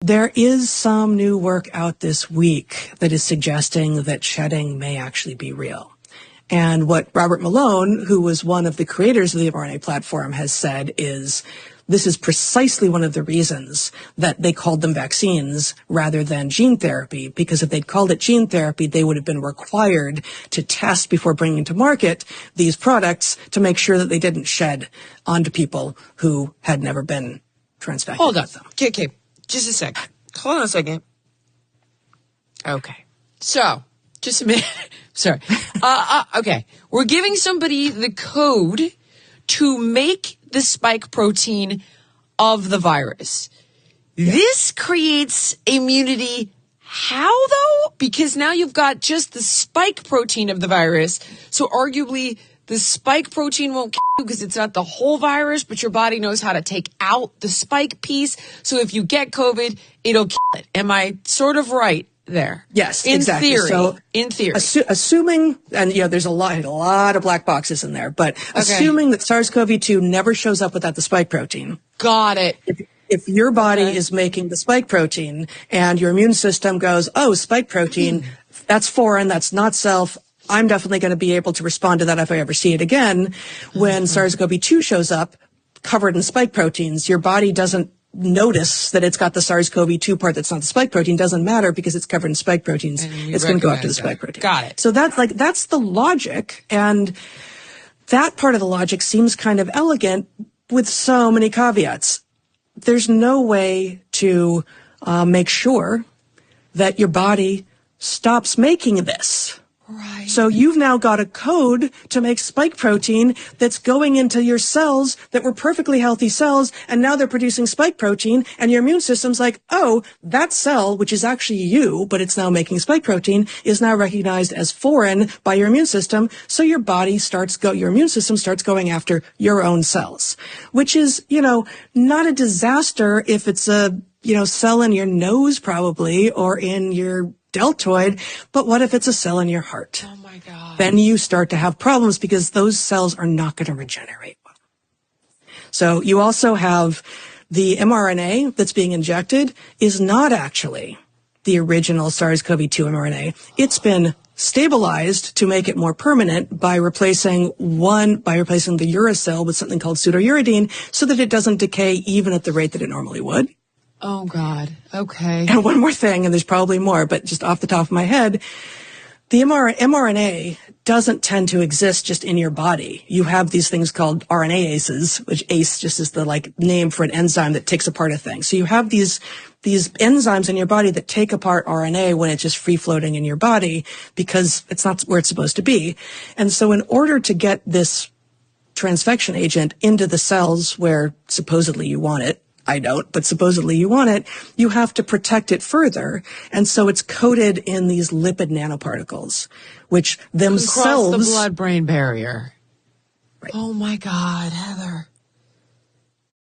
There is some new work out this week that is suggesting that shedding may actually be real. And what Robert Malone, who was one of the creators of the mRNA platform, has said is this is precisely one of the reasons that they called them vaccines rather than gene therapy, because if they'd called it gene therapy, they would have been required to test before bringing to market these products to make sure that they didn't shed onto people who had never been transfected. Hold on. Okay, just a sec. Hold on a second. Okay. So, just a minute. Sorry. Okay. We're giving somebody the code to make the spike protein of the virus. Yeah. This creates immunity. How, though? Because now you've got just the spike protein of the virus. So arguably, the spike protein won't kill you because it's not the whole virus, but your body knows how to take out the spike piece. So if you get COVID, it'll kill it. Am I sort of right there? Yes, exactly. In theory. Assuming, and there's a lot of black boxes in there, but assuming that SARS-CoV-2 never shows up without the spike protein. Got it. If your body is making the spike protein and your immune system goes, oh, spike protein, that's foreign, that's not self, I'm definitely going to be able to respond to that if I ever see it again. When SARS-CoV-2 shows up covered in spike proteins, your body doesn't notice that it's got the SARS-CoV-2 part that's not the spike protein. Doesn't matter because it's covered in spike proteins. It's going to go after the spike protein. Got it. So that's the logic. And that part of the logic seems kind of elegant with so many caveats. There's no way to make sure that your body stops making this. Right. So you've now got a code to make spike protein that's going into your cells that were perfectly healthy cells, and now they're producing spike protein, and your immune system's like, oh, that cell, which is actually you, but it's now making spike protein, is now recognized as foreign by your immune system, so your immune system starts going after your own cells, which is, not a disaster if it's a, cell in your nose probably, or in your deltoid, but what if it's a cell in your heart? Oh my God. Then you start to have problems because those cells are not going to regenerate well. So you also have the mRNA that's being injected is not actually the original SARS-CoV-2 mRNA. It's been stabilized to make it more permanent by replacing the uracil with something called pseudouridine so that it doesn't decay even at the rate that it normally would. Oh, God. Okay. And one more thing, and there's probably more, but just off the top of my head, the mRNA doesn't tend to exist just in your body. You have these things called RNases, which ACE just is the name for an enzyme that takes apart a thing. So you have these enzymes in your body that take apart RNA when it's just free floating in your body because it's not where it's supposed to be. And so in order to get this transfection agent into the cells where supposedly you want it, I don't, but supposedly you want it, you have to protect it further. And so it's coated in these lipid nanoparticles, which themselves... Cross the blood-brain barrier. Right. Oh, my God, Heather.